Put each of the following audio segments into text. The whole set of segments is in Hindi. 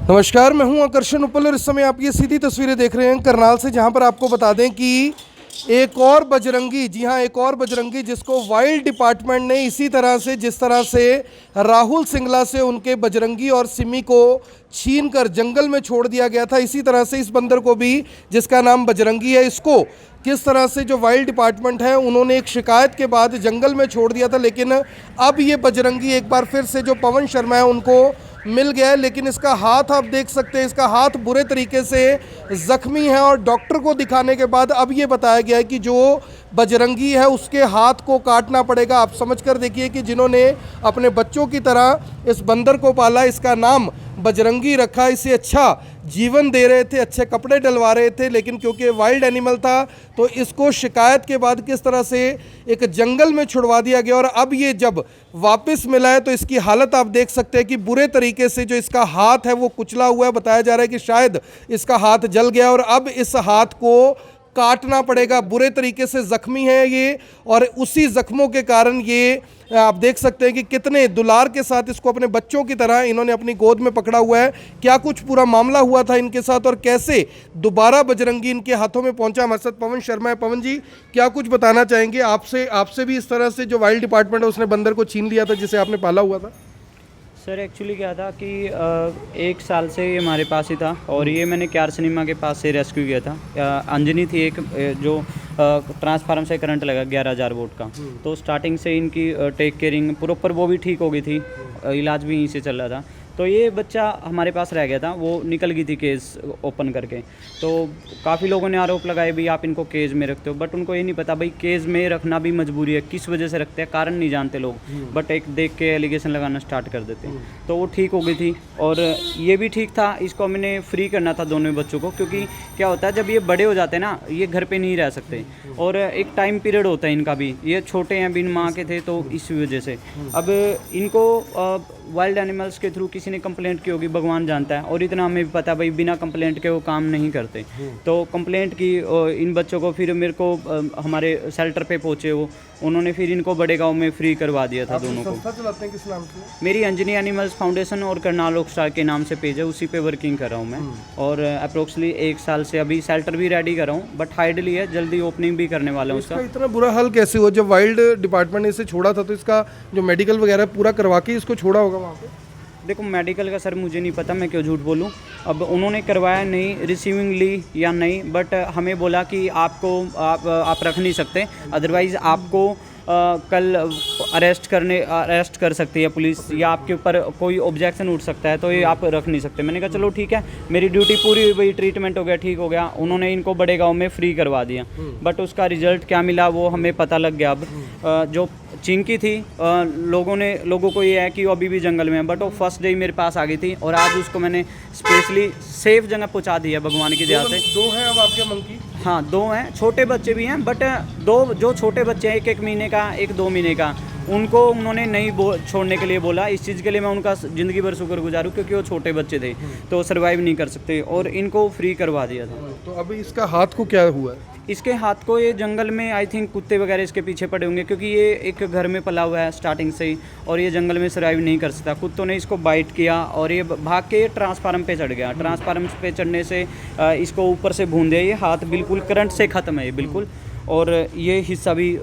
नमस्कार, मैं हूं आकर्षण उपल और इस समय आप ये सीधी तस्वीरें देख रहे हैं करनाल से, जहां पर आपको बता दें कि एक और बजरंगी, जी हां, एक और बजरंगी जिसको वाइल्ड डिपार्टमेंट ने इसी तरह से, जिस तरह से राहुल सिंगला से उनके बजरंगी और सिमी को छीन कर जंगल में छोड़ दिया गया था, इसी तरह से इस बंदर को भी, जिसका नाम बजरंगी है, इसको किस तरह से जो वाइल्ड डिपार्टमेंट है उन्होंने एक शिकायत के बाद जंगल में छोड़ दिया था। लेकिन अब ये बजरंगी एक बार फिर से जो पवन शर्मा है उनको मिल गया है। लेकिन इसका हाथ आप देख सकते हैं, इसका हाथ बुरे तरीके से ज़ख्मी है और डॉक्टर को दिखाने के बाद अब ये बताया गया है कि जो बजरंगी है उसके हाथ को काटना पड़ेगा। आप समझ कर देखिए कि जिन्होंने अपने बच्चों की तरह इस बंदर को पाला, इसका नाम बजरंगी रखा, इसे अच्छा जीवन दे रहे थे, अच्छे कपड़े डलवा रहे थे, लेकिन क्योंकि वाइल्ड एनिमल था तो इसको शिकायत के बाद किस तरह से एक जंगल में छुड़वा दिया गया। और अब ये जब वापस मिला है तो इसकी हालत आप देख सकते हैं कि बुरे तरीके से जो इसका हाथ है वो कुचला हुआ है। बताया जा रहा है कि शायद इसका हाथ जल गया और अब इस हाथ को काटना पड़ेगा। बुरे तरीके से ज़ख्मी है ये और उसी ज़ख्मों के कारण ये आप देख सकते हैं कि कितने दुलार के साथ इसको अपने बच्चों की तरह इन्होंने अपनी गोद में पकड़ा हुआ है। क्या कुछ पूरा मामला हुआ था इनके साथ और कैसे दोबारा बजरंगी इनके हाथों में पहुंचा, हमारे साथ पवन शर्मा है। पवन जी, क्या कुछ बताना चाहेंगे? आपसे भी इस तरह से जो वाइल्ड डिपार्टमेंट है उसने बंदर को छीन लिया था जिसे आपने पाला हुआ था? सर एक्चुअली क्या था कि 1 साल से ये हमारे पास ही था और ये मैंने क्यार सिनेमा के पास से रेस्क्यू किया था। अंजनी थी एक, जो ट्रांसफार्मर से करंट लगा 11,000 वोल्ट का। तो स्टार्टिंग से इनकी टेक केयरिंग प्रॉपर वो भी ठीक हो गई थी, इलाज भी यहीं से चल रहा था। तो ये बच्चा हमारे पास रह गया था, वो निकल गई थी केस ओपन करके। तो काफ़ी लोगों ने आरोप लगाए भी आप इनको केज में रखते हो, बट उनको ये नहीं पता भाई केज में रखना भी मजबूरी है, किस वजह से रखते हैं कारण नहीं जानते लोग, बट एक देख के एलिगेशन लगाना स्टार्ट कर देते हैं। तो वो ठीक हो गई थी और ये भी ठीक था। इसको मैंने फ्री करना था दोनों बच्चों को, क्योंकि क्या होता है जब ये बड़े हो जाते हैं ना, ये घर पर नहीं रह सकते और एक टाइम पीरियड होता है इनका भी। ये छोटे हैं, बिन माँ के थे, तो इस वजह से अब इनको वाइल्ड एनिमल्स के थ्रू किसी ने कंप्लेंट की होगी, भगवान जानता है। और इतना हमें भी पता भाई बिना कंप्लेंट के वो काम नहीं करते। तो कंप्लेंट की इन बच्चों को, फिर मेरे को हमारे शेल्टर पे पहुंचे वो, उन्होंने फिर इनको बड़े गांव में फ्री करवा दिया था दोनों को। संस्था चलाते हैं किस नाम से? मेरी अंजनी एनिमल्स फाउंडेशन और करनाल रॉक स्टार के नाम से पेज है, उसी पे वर्किंग कर रहा हूँ मैं। और अप्रोक्सली 1 साल से अभी शेल्टर भी रेडी कर रहा हूँ, बट हाइडली है, जल्दी ओपनिंग भी करने वाला हूँ उसका। इतना बुरा हाल कैसे हुआ? जब वाइल्ड डिपार्टमेंट ने इसे छोड़ा था तो इसका जो मेडिकल वगैरह पूरा करवा के इसको छोड़ा होगा वहाँ पे? देखो मेडिकल का सर मुझे नहीं पता, मैं क्यों झूठ बोलूं। अब उन्होंने करवाया नहीं, रिसीविंग ली या नहीं, बट हमें बोला कि आपको आप रख नहीं सकते, अदरवाइज़ आपको कल अरेस्ट कर सकती है पुलिस, या आपके ऊपर कोई ऑब्जेक्शन उठ सकता है, तो ये आप रख नहीं सकते। मैंने कहा चलो ठीक है, मेरी ड्यूटी पूरी हुई, वही ट्रीटमेंट हो गया, ठीक हो गया। उन्होंने इनको बड़े गांव में फ्री करवा दिया, बट उसका रिजल्ट क्या मिला वो हमें पता लग गया। अब जो चिंकी थी, लोगों को ये है कि वो अभी भी जंगल में है, बट वो फर्स्ट डे मेरे पास आ गई थी और आज उसको मैंने स्पेशली सेफ जगह पहुंचा दी है भगवान की दया से। 2 हैं अब आपके मंकी? हाँ 2 हैं, छोटे बच्चे भी हैं, बट 2 जो छोटे बच्चे हैं, 1 महीने का, 1 2 महीने का, उनको उन्होंने नहीं छोड़ने के लिए बोला। इस चीज़ के लिए मैं उनका ज़िंदगी भर शुक्रगुजार हूँ, क्योंकि वो छोटे बच्चे थे तो सर्वाइव नहीं कर सकते, और इनको फ्री करवा दिया था। तो अभी इसका हाथ को क्या हुआ है? इसके हाथ को ये जंगल में आई थिंक कुत्ते वगैरह इसके पीछे पड़े होंगे, क्योंकि ये एक घर में पला हुआ है स्टार्टिंग से ही, और ये जंगल में सर्वाइव नहीं कर सकता। कुत्तों ने इसको बाइट किया और ये भाग के ट्रांसफार्मर पे चढ़ गया। ट्रांसफार्मर पे चढ़ने से इसको ऊपर से भूंदे, ये हाथ बिल्कुल करंट से ख़त्म है ये बिल्कुल, और ये हिस्सा भी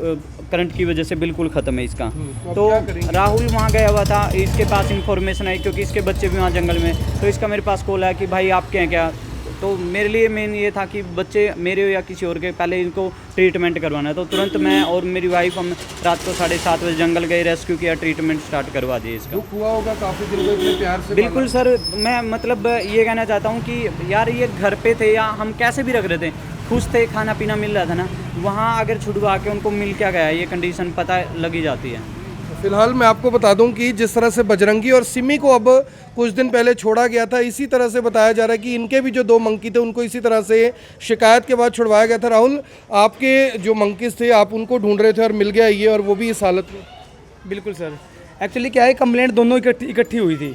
करंट की वजह से बिल्कुल ख़त्म है इसका। तो राहुल वहाँ गया हुआ था, इसके पास इंफॉर्मेशन आई, क्योंकि इसके बच्चे भी वहाँ जंगल में, तो इसका मेरे पास कॉल आया कि भाई आपके हैं क्या। तो मेरे लिए मेन ये था कि बच्चे मेरे या किसी और के, पहले इनको ट्रीटमेंट करवाना है। तो तुरंत मैं और मेरी वाइफ हम रात को 7:30 बजे जंगल गए, रेस्क्यू किया, ट्रीटमेंट स्टार्ट करवा दिए इसका। दुख हुआ होगा काफ़ी दिन में, इतने प्यार से? बिल्कुल सर, मैं मतलब ये कहना चाहता हूँ कि यार ये घर पे थे या हम कैसे भी रख रहे थे, खुश थे, खाना पीना मिल रहा था ना, वहाँ अगर छुड़वा के उनको मिल क्या गया, ये कंडीशन पता लगी जाती है। फिलहाल मैं आपको बता दूं कि जिस तरह से बजरंगी और सिमी को अब कुछ दिन पहले छोड़ा गया था, इसी तरह से बताया जा रहा है कि इनके भी जो 2 मंकी थे उनको इसी तरह से शिकायत के बाद छुड़वाया गया था। राहुल, आपके जो मंकीज थे आप उनको ढूंढ रहे थे और मिल गया ये, और वो भी इस हालत में? बिल्कुल सर, एक्चुअली क्या है, कंप्लेंट दोनों इकट्ठी हुई थी।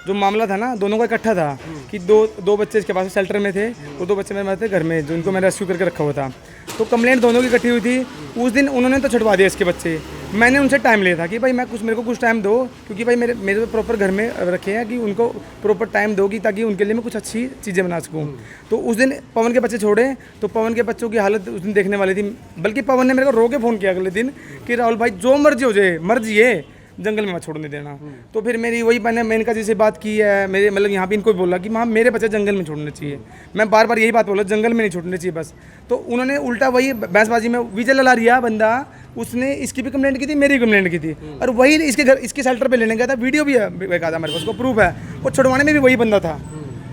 जो मामला था ना, दोनों का इकट्ठा था कि दो बच्चे इसके पास शेल्टर में थे और 2 बच्चे मेरे पास थे घर में, जो इनको मैंने रेस्क्यू करके रखा हुआ था। तो कंप्लेंट दोनों की इकट्ठी हुई थी। उस दिन उन्होंने तो छुड़वा दिया इसके बच्चे। मैंने उनसे टाइम लिया था कि भाई मेरे को कुछ टाइम दो, क्योंकि भाई मेरे तो प्रॉपर घर में रखे हैं कि उनको प्रॉपर टाइम दोगी ताकि उनके लिए मैं कुछ अच्छी चीज़ें बना सकूँ। तो उस दिन पवन के बच्चे छोड़े, तो पवन के बच्चों की हालत उस दिन देखने वाली थी। बल्कि पवन ने मेरे को रो के फ़ोन किया अगले दिन कि राहुल भाई जो मर्जी हो जाए, मर्जी है, जंगल में मत छोड़ने देना। तो फिर मेरी वही मैंने इनका जैसे बात की है, मेरे मतलब यहाँ पे इनको भी बोला कि माँ मेरे बच्चे जंगल में छोड़ने चाहिए। मैं बार बार यही बात बोला, जंगल में नहीं छोड़ने चाहिए बस। तो उन्होंने उल्टा वही बहसबाजी में विजय लला रिया बंदा, उसने इसकी भी कंप्लेंट की थी, मेरी कंप्लेंट की थी, और वही इसके घर इसके शेल्टर पे लेने गया था। वीडियो भी है बेकार था मेरे पास, उसको प्रूफ है। और छुड़वाने में भी वही बंदा था,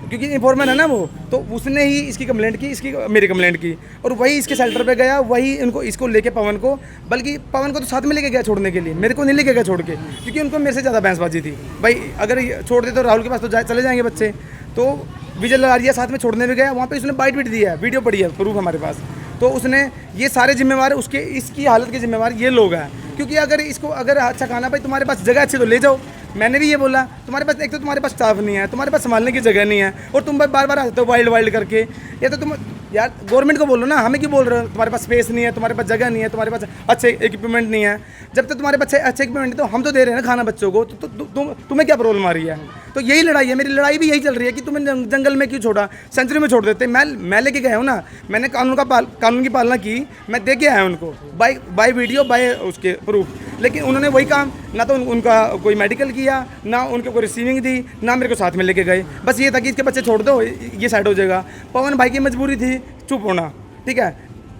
क्योंकि इन्फॉर्मर है ना वो, तो उसने ही इसकी कंप्लेंट की, इसकी मेरी कंप्लेंट की, और वही इसके शेल्टर पे गया, वही इसको लेके पवन को, बल्कि पवन को तो साथ में लेके गया छोड़ने के लिए, मेरे को नहीं लेके गया छोड़ के, क्योंकि उनको मेरे से ज़्यादा बहसबाजी थी। भाई अगर छोड़ दे तो राहुल के पास तो चले जाएंगे बच्चे। तो विजय ललारिया साथ में छोड़ने भी गया, वहाँ पे उसने बाइट बीट दिया है, वीडियो पड़ी है, प्रूफ हमारे पास। तो उसने ये सारे जिम्मेवार उसके इसकी हालत के जिम्मेवार ये लोग हैं, क्योंकि अगर इसको अगर अच्छा खाना, भाई तुम्हारे पास जगह अच्छी तो ले जाओ। मैंने भी ये बोला, तुम्हारे पास एक तो तुम्हारे पास स्टाफ नहीं है, तुम्हारे पास संभालने की जगह नहीं है, और तुम बार बार आते हो वाइल्ड करके। ये तो तुम यार गवर्नमेंट को बोलो ना, हमें क्यों बोल रहे हो? तुम्हारे पास स्पेस नहीं है, तुम्हारे पास जगह नहीं है, तुम्हारे पास अच्छे इक्विपमेंट नहीं है। जब तक तुम्हारे पास अच्छे इक्विपमेंट है तो हम तो दे रहे हैं ना खाना बच्चों को, तो तुम्हें क्या प्रॉब्लम आ रही है? तो यही लड़ाई है, मेरी लड़ाई भी यही चल रही है कि तुम्हें जंगल में क्यों छोड़ा, सेंचुरी में छोड़ देते। मैं लेके गया हूँ ना, मैंने कानून की पालना की, मैं दे के आया उनको बाय वीडियो बाय उसके प्रूफ। लेकिन उन्होंने वही काम, ना तो उनका कोई मेडिकल किया, ना उनको कोई रिसीविंग दी, ना मेरे को साथ में लेके गए। बस ये था कि इसके बच्चे छोड़ दो, ये साइड हो जाएगा। पवन भाई की मजबूरी थी चुप होना, ठीक है,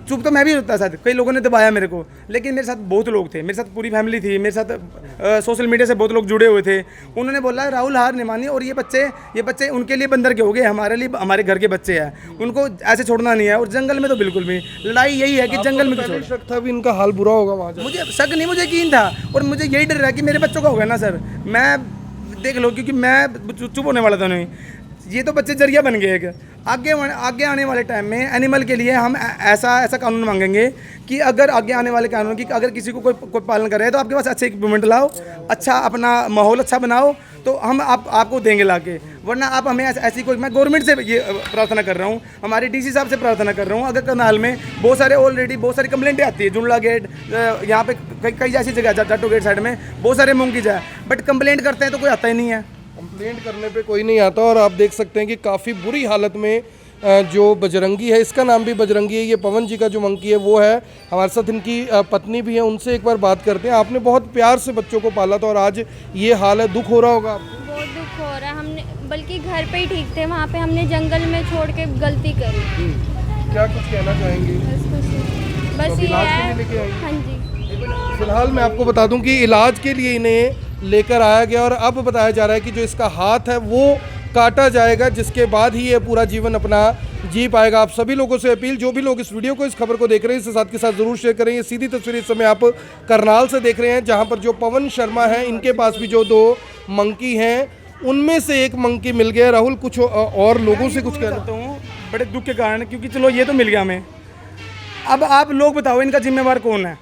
चुप तो मैं भी होता साथ, कई लोगों ने दबाया मेरे को, लेकिन मेरे साथ बहुत लोग थे, मेरे साथ पूरी फैमिली थी, मेरे साथ सोशल मीडिया से बहुत लोग जुड़े हुए थे। उन्होंने बोला राहुल हार नहीं मानी, और ये बच्चे उनके लिए बंदर के हो गए, हमारे लिए हमारे घर के बच्चे हैं, उनको ऐसे छोड़ना नहीं है। और जंगल में तो बिल्कुल भी लड़ाई यही है कि जंगल में क्यों शक था भी इनका हाल बुरा होगा वहाँ जाके? मुझे शक नहीं, मुझे यकीन था, और मुझे यही डर रहा कि मेरे बच्चों का होगा ना सर। मैं देख लो, क्योंकि मैं चुप होने वाला था नहीं, ये तो बच्चे जरिया बन गए एक। आगे आने वाले टाइम में एनिमल के लिए हम ऐसा कानून मांगेंगे कि अगर आगे आने वाले कानून की अगर किसी को कोई पालन करे तो आपके पास अच्छे इक्विपमेंट लाओ, अच्छा अपना माहौल अच्छा बनाओ, तो हम आपको देंगे लाके। वरना आप हमें ऐसी कोई, मैं गवर्नमेंट से ये प्रार्थना कर रहा हूँ, हमारे डीसी साहब से प्रार्थना कर रहा हूँ। अगर करनाल में ऑलरेडी बहुत सारी कंप्लेंटें आती है, जुमला गेट, यहाँ पे कई ऐसी जगह जाटो गेट साइड में बहुत सारे मूंग की जाए, बट कंप्लेंट करते हैं तो कोई आता ही नहीं है। कंप्लेंट करने पे कोई नहीं आता। और आप देख सकते हैं कि काफ़ी बुरी हालत में जो बजरंगी है, इसका नाम भी बजरंगी है, ये पवन जी का जो मंकी है वो है। हमारे साथ इनकी पत्नी भी है, उनसे एक बार बात करते हैं। आपने बहुत प्यार से बच्चों को पाला था और आज ये हाल है, दुख हो रहा होगा आपको? बहुत दुख हो रहा है। हमने बल्कि घर पे ही ठीक थे, वहाँ पे हमने जंगल में छोड़ के गलती करी। क्या कुछ कहना चाहेंगे? बस ये इलाज के है। लिए लेके आए? हाँ जी। फिलहाल मैं आपको बता दूं कि इलाज के लिए इन्हें लेकर आया गया और अब बताया जा रहा है कि जो इसका हाथ है वो काटा जाएगा, जिसके बाद ही ये पूरा जीवन अपना जी पाएगा। आप सभी लोगों से अपील, जो भी लोग इस वीडियो को, इस खबर को देख रहे हैं, इसके साथ के साथ जरूर शेयर करें। ये सीधी तस्वीर इस समय आप करनाल से देख रहे हैं, जहां पर जो पवन शर्मा है, इनके पास भी जो 2 मंकी हैं, उनमें से एक मंकी मिल गया। राहुल, कुछ और लोगों से कुछ कहना चाहता हूँ बड़े दुख के कारण, क्योंकि चलो ये तो मिल गया हमें, अब आप लोग बताओ इनका जिम्मेवार कौन है?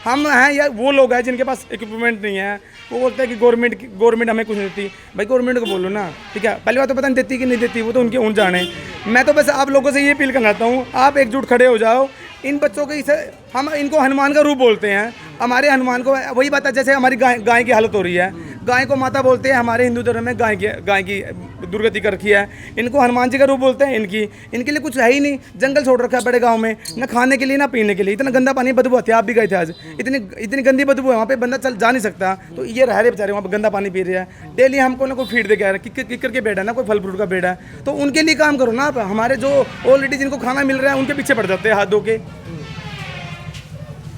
हम हैं या वो लोग हैं जिनके पास इक्विपमेंट नहीं है? वो बोलते हैं कि गवर्नमेंट हमें कुछ नहीं देती। भाई गवर्नमेंट को बोलो ना, ठीक है, पहली बात तो पता नहीं देती कि नहीं देती, वो तो उनके उन जाने। मैं तो बस आप लोगों से ये अपील करना चाहता हूँ, आप एकजुट खड़े हो जाओ। इन बच्चों के इसे हम इनको हनुमान का रूप बोलते हैं, हमारे हनुमान को वही बात है, जैसे हमारी गाय की हालत हो रही है, गाय को माता बोलते हैं, हमारे हिंदू धर्म में गाय की दुर्गति कर रखी है, इनको हनुमान जी का रूप बोलते हैं। इनके लिए कुछ है ही नहीं, जंगल छोड़ रखा है बड़े गांव में, ना खाने के लिए ना पीने के लिए, इतना गंदा पानी, बदबू आती है, आप भी गए थे आज, इतनी गंदी बदबू है वहाँ पे, बंदा जा नहीं सकता। तो ये रह रहे बेचारे वहाँ पे गंदा पानी पी रहे हैं, डेली हमको ना कोई फीड दे के आ रहा है, किकर के बेड है ना, कोई फल फ्रूट का बेड है, तो उनके लिए काम करो ना आप। हमारे जो ऑलरेडी जिनको खाना मिल रहा है उनके पीछे पड़ जाते हैं हाथ धो के।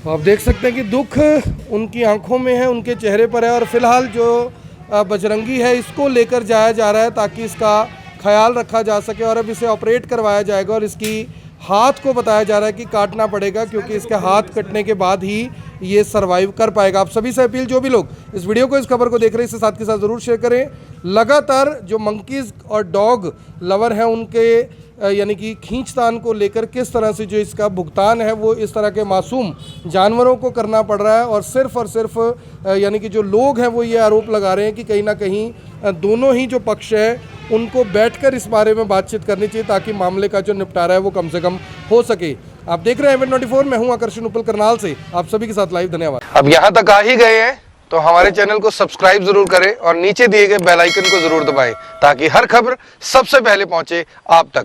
आप देख सकते हैं कि दुख उनकी आंखों में है, उनके चेहरे पर है। और फिलहाल जो बजरंगी है, इसको लेकर जाया जा रहा है ताकि इसका ख्याल रखा जा सके, और अब इसे ऑपरेट करवाया जाएगा। और इसकी हाथ को बताया जा रहा है कि काटना पड़ेगा, क्योंकि इसके हाथ कटने के बाद ही ये सरवाइव कर पाएगा। आप सभी से अपील, जो भी लोग इस वीडियो को, इस खबर को देख रहे हैं, इसके साथ के साथ ज़रूर शेयर करें। लगातार जो मंकीज़ और डॉग लवर हैं, उनके यानी कि खींचतान को लेकर किस तरह से जो इसका भुगतान है वो इस तरह के मासूम जानवरों को करना पड़ रहा है, और सिर्फ यानी कि जो लोग हैं वो ये आरोप लगा रहे हैं कि कहीं ना कहीं दोनों ही जो पक्ष है उनको बैठकर इस बारे में बातचीत करनी चाहिए ताकि मामले का जो निपटारा है वो कम से कम हो सके। आप देख रहे हैं एवन 24, मैं हूं आकर्षण उपल करनाल से, आप सभी के साथ लाइव। धन्यवाद। अब यहाँ तक आ ही गए हैं तो हमारे चैनल को सब्सक्राइब जरूर करें और नीचे दिए गए बेल आइकन को जरूर दबाएं ताकि हर खबर सबसे पहले पहुंचे आप तक।